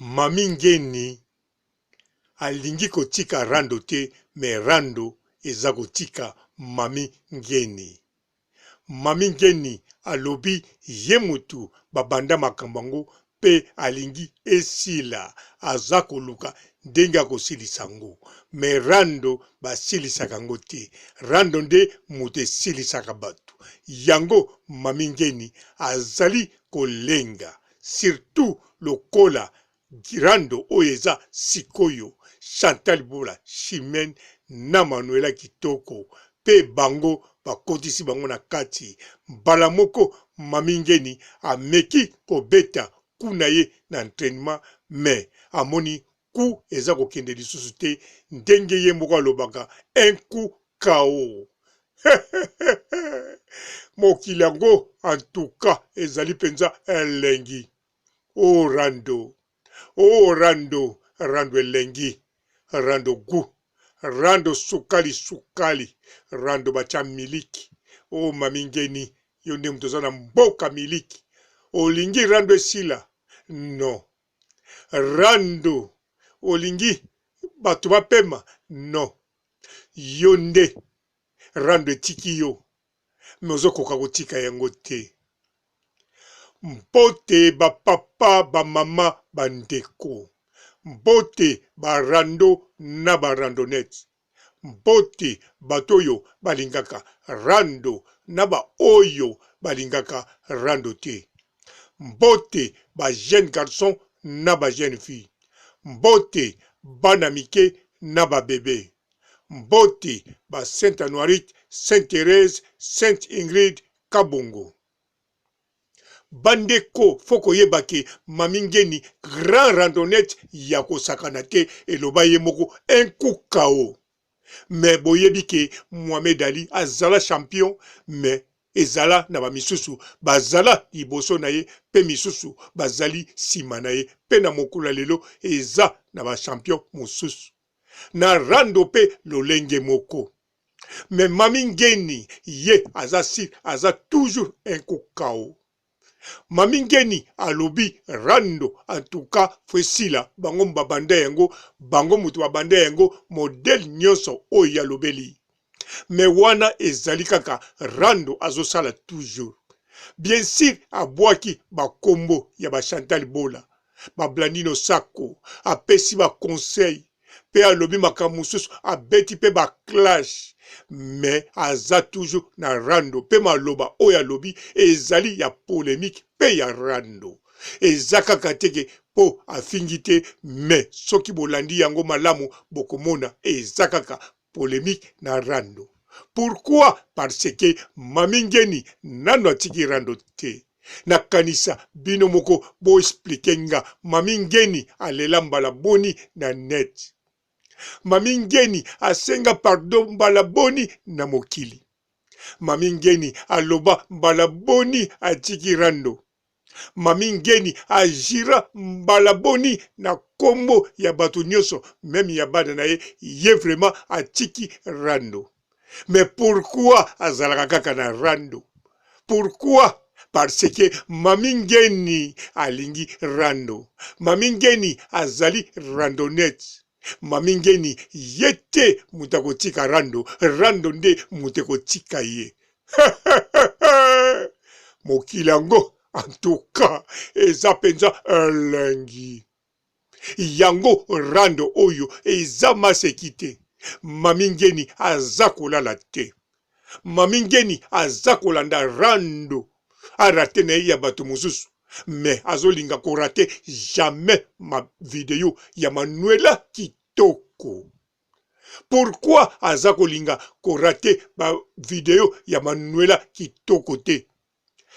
Mami ngeni alingi kotika rando te, me rando eza kotika mami ngeni. Mami ngeni alobi ye mutu babanda makambango pe alingi esila aza koluka ndenge akosilisa ngo. Me rando basilisaka ngo te. Rando nde mutu esilisaka bato. Yango mami ngeni azali kolenga. Surtout lokola rando oyo eza sikoyo. Chantal Bola, Chimène na Manuela Kitoko pe bango bakotisi bango na kati. Mbala moko mami ngeni ameki kobeta kuna ye na entraînement, mais amoni ku eza kokende lisusu te, ndenge ye moko alobaka un coup KO. Mokili yango en tout cas ezali penza elengi. Oh rando, oh rando, rando elengi. Rando gu, rando sukali sukali, rando bacha miliki. Oh mami ngeni, yo nde mutu aza na mboka miliki. Olingi rando esila? No. Rando, olingi bato bapema? No. Yo nde rando etiki yo, me ozokoka kotika yango te. Mpote bapapa, bamama, bandeko. Mbote barando na barandonete. Mbote batoyo balingaka rando na ba oyo balingaka rando te. Mbote ba jeune garçon na ba jeune fille. Mbote bana mike na ba bébé. Mbote ba Sainte Anoirite, Sainte Thérèse, Sainte Ingrid Kabongo. Bandeko foko yebake mami ngeni grand randonnette ya kosakana te eloba ye moko un coup KO. Mais boyebi ke Mohamed Ali azala champion, mais ezala na ba misusu bazala liboso na ye pe misusu bazali sima na ye pe na mokula lelo eza na ba champion mosusu na rando pe lolenge moko. Mais mami ngeni ye aza toujours un coup KO. Mami ngeni alobi rando en tout cas fwesila bango babanda yango, bango mutu babanda yango modèle nyonso oyo alobeli. Me wana ezali kaka rando azosala toujours. Bien sûr abwaki bakombo ya ba Chantal Bola, ba Blandino Sako, apesi ba conseil, pe alobi makambo mosusu abeti pe ba clash. Mais aza toujours na rando pe maloba oyo alobi ezali ya polémique pe ya rando. Eza kaka teke po afingi te, mais soki bolandi yango malamu bokomona eza kaka polémique na rando. Pourquoi? Parce que mami ngeni nano atiki rando te. Nakanisa bino moko bo explique nga mami ngeni alela mbala boni na net. Mami ngeni asenga pardon mbala boni na mokili. Mami ngeni aloba mbala boni atiki rando. Mami ngeni ajira mbala boni na kombo ya bato nyonso, même ya bana na ye vraiment atiki rando. Mais pourquoi azalaka kaka na rando? Pourquoi? Parce que mami ngeni alingi rando. Mami ngeni azali randonnette. Mami ngeni yete muta kotika rando, rando nde muta kotika ye. Mokili yango en tout cas eza penza elengi. Yango rando oyo eza maseki te. Mami ngeni aza kolala te. Mami ngeni aza kolanda rando arate na ye ya bato mosusu. Mais azolinga korate jamais ma vidéo ya Manuela Kitoko. Pourquoi aza kolinga korate ba vidéo ya Manuela Kitoko te?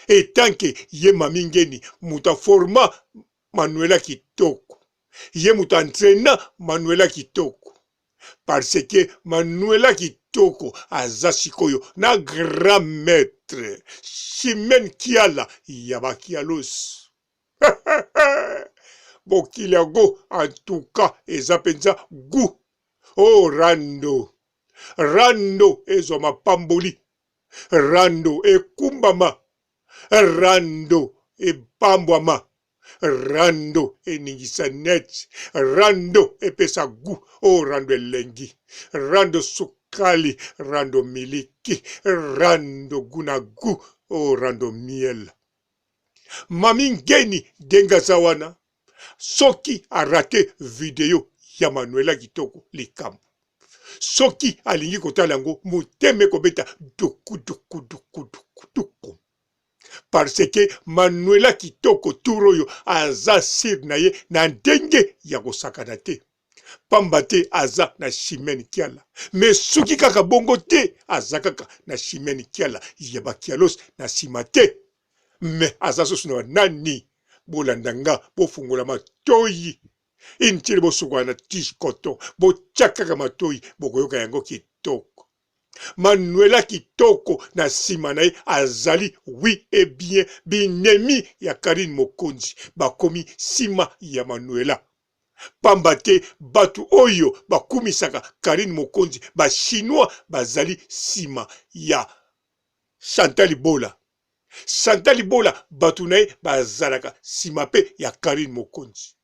Et tant que ye mami ngeni muta forma Manuela Kitoko, ye muta entraîna Manuela Kitoko. Parce que Manuela Kitoko aza sikoyo na grand maître Chimène Kiala Yabakialos. Bokili yango en tout cas eza penza gu. Oh rando, rando ezo mapamboli, rando ekumbama, rando epambwama, rando eningisa net, rando epesa gu, o rando elengi, rando sukali, rando miliki, rando gunagu, o rando miel. Mami Ngeni dengazawana, soki arate video ya Manuela Kitoko likambo. Soki alingi kotala yango muteme kobeta duku duku duku duku duku. Parce que Manuela Kitoko turoyo aza sir na ye na ndenge ya kosakana te. Pamba te aza na Chimene Kiala. Me soki kaka bongo te aza kaka na Chimene Kiala. Yeba kialos na sima te. Me aza sosu na nani bolandanga bofungola matoyi. Intili bosukwa na tiche coton bochakaka matoyi bokoyoka yango kitoko. Manuela Kitoko na sima na ye azali oui et bien binemi ya Karine Mokonzi bakomi sima ya Manuela. Pamba te batu oyo bakumisaka Karine Mokonzi ba chinois bazali sima ya Chantal Bola. Chantal Bola batu na ye bazalaka sima pe ya Karine Mokonzi.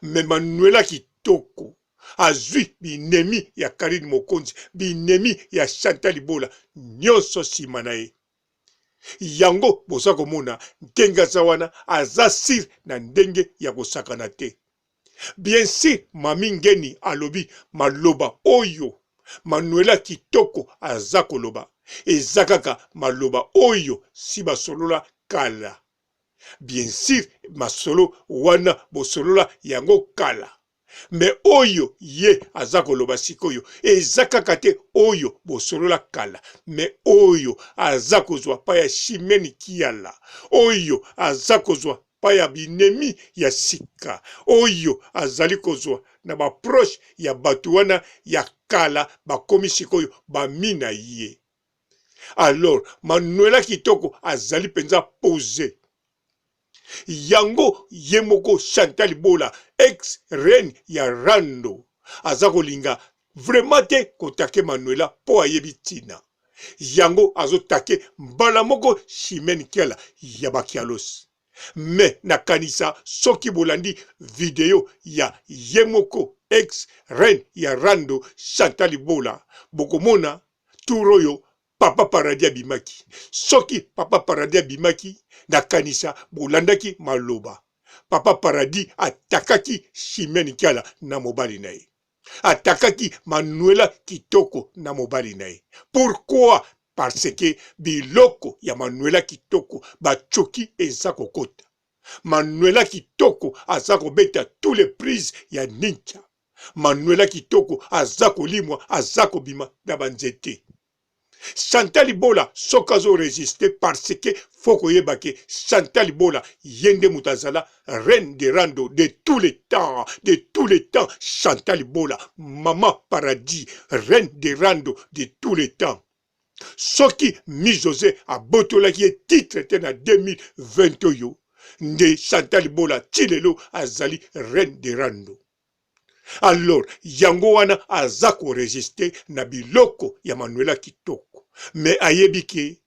Me Manuela Kitoko azwi binemi ya Karine Mokonzi, binemi ya Chantal Bola, nyonso sima na ye. Yango bosa komona ntenga zawana aza sir na ndenge ya kosakana te. Bien sûr, Mami Ngeni alobi maloba oyo Manuela Kitoko aza koloba. Ezakaka maloba oyo si basolola kala. Bien sûr, masolo wana bosolola yango kala. Me oyo ye aza koloba sikoyo ezakaka te oyo bosolola kala. Me oyo aza kozwa pa ya Chimene Kiala. Oyo aza kozwa pa ya binemi ya sika. Oyo azali kozwa na baproche ya batu wana ya kala bakomi sikoyo bamina ye. Alors, Manuela Kitoko azali penza pose. Yango yemoko Chantal Bola, ex-reine ya Rando. Azako linga vraiment te kotake Manuela po ayebitina. Yango azotake mbala moko Chimene Kiala yabakialos. Me nakanisa soki bolandi video ya yemoko ex-reine ya Rando Chantal Bola. Bokomona turoyo Papa Paradis abimaki. Soki Papa Paradis abimaki, nakanisa bolandaki maloba. Papa Paradis atakaki Chimene Kiala na mobali na ye. Atakaki Manuela Kitoko na mobali na ye. Pourquoi? Parce que biloko ya Manuela Kitoko bachoki eza kokota. Manuela Kitoko aza kobeta tous les prises ya ninja. Manuela Kitoko aza kolimwa aza kobima na banzete. Chantal Bola sokazo résister parce que foko yebake Chantal Bola yende mutazala reine de Rando de tous les temps, de tous les temps. Chantal Bola, maman paradis, reine de Rando de tous les temps. Soki mi José a botola qui est titre na 2021 de Chantal Bola Chilelo azali reine de Rando. Alors, yango wana azako résister na biloko ya Manuela Kitoko. Mais ayebike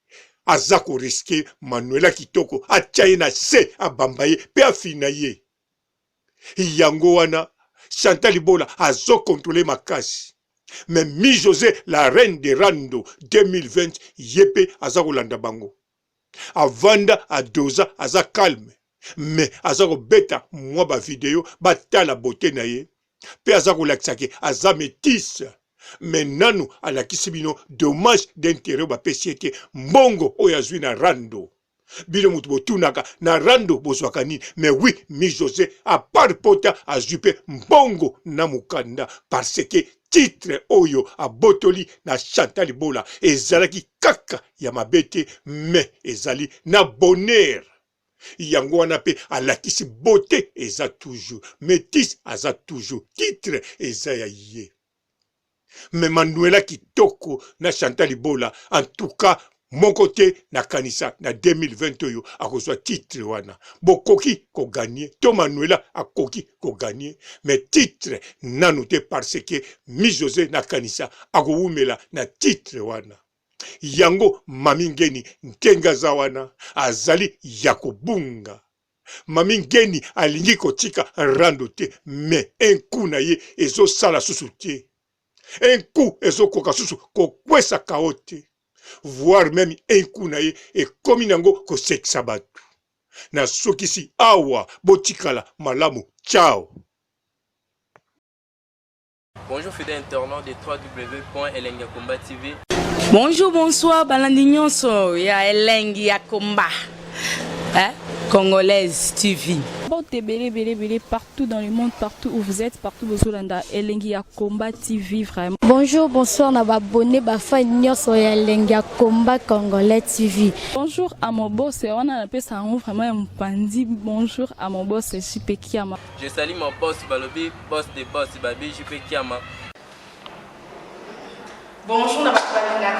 azako riske Manuela Kitoko achaye na se abambaye pe afina ye. Yango wana Chantal Bola azo contrôler makasi. Mais mi José la reine de Rando 2020 yepe azako landa bango. Avanda adoza aza calme. Mais azako beta mwa ba video batala beauté na ye. Pe azako laksake aza métisse. Mais nanu alakisi bino dommage d'intérêt ba pesiete mbongo oyazwi na Rando. Bino mutu botunaka na Rando bozwaka nini. Mais oui, mi José a part pota azupe mbongo na mukanda parce que titre oyo a botoli na Chantal Bola ezalaki kaka ya mabete mais ezali na bonheur. Yango wana pe alakisi beauté eza toujours, métis aza toujours, titre eza ya ye. Mais Manuela Kitoko na Chantal Bola, en tout cas, mon côté na kanisa na 2021 akozwa titre wana. Bokoki ko gagner, to Manuela akoki ko gagner, mais titre nanoute parce que mi José na kanisa akowumela na titre wana. Yango Mami Ngeni ntenga za wana azali ya kobunga. Mami Ngeni alingi kotika rando te, mais un coup na ye ezo sala susu te. Un coup ezo koka susu kokwesa kao te. Voire même un coup na ye e komi nango ko seksa batu. Na sokisi awa botikala malamu. Ciao. Bonjour fidèles internautes de www.elengiakomba TV. Bonjour, bonsoir, balandi nyonso ya Elengi ya Komba. Congolaise TV. Bon, belé partout dans le monde, partout où vous êtes, partout où vous êtes, Elengi ya Komba TV vraiment. Bonjour, bonsoir, na abonné bafa nyonso ya Elengi ya Komba Congolais TV. Bonjour à mon boss, on a appelé ça vraiment un pandi. Bonjour à mon boss, JP Kiama. Je salue mon boss Balobi, boss des boss Babi, JP Kiama. Bonjour, na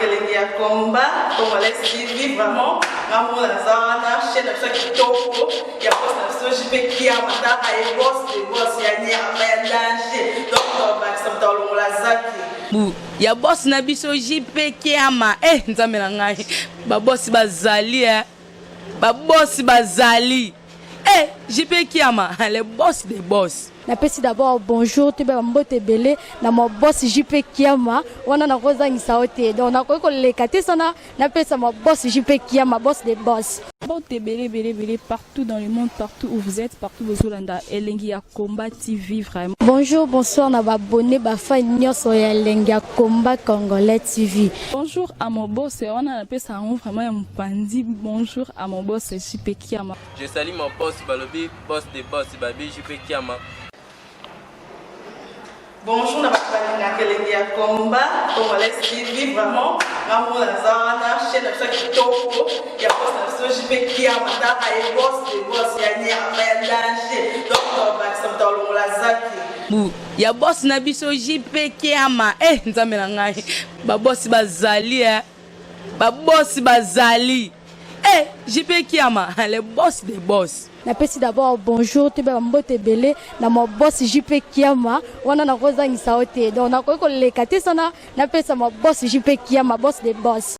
Elengi ya Komba Congolais TV vraiment. Maman la zana, chaîne de chaque kitoko, il y a pas de JP Kiama, ta et boss des boss, ya ni a danger. Donc on va s'entendre la zaki. Ya boss na biso JP Kiama, nzambe na ngai. Ba boss bazali ba boss bazali. JP Kiama, le boss des boss. Napesi d'abord bonjour, tu peux mbote belé na mon boss JP Kiama, wana na koza ngisaote. Donc na ko lekate sana, napesa mon boss JP Kiama, boss des boss. Bon, belé partout dans le monde, partout où vous êtes, partout où vous êtes, Elengi ya Komba TV vraiment. Bonjour, bonsoir, na abonné bafa nyonso ya Elengi ya Komba Congolais TV. Bonjour à mon boss, on a appelé ça vraiment un pandi. Bonjour à mon boss JP Kiama. Je salue mon boss Balobi, boss des boss Babi, JP Kiama. Bonjour, na Elengi ya Komba Congolais TV vraiment. Maman la zana, chaîne de chaque kitoko, il y a pas de JP Kiama, ta et boss des boss, ya ni a danger. Donc on va s'entendre la zaki. Ya boss na biso JP Kiama, nzambe na ngai. Ba boss bazali ba boss bazali. JP Kiama, le boss des boss. Napesi d'abord bonjour, tu peux mbote belé na mon boss JP Kiama, wana na koza ngisaote. Donc na ko lekate sana, napesa mon boss JP Kiama, boss des boss.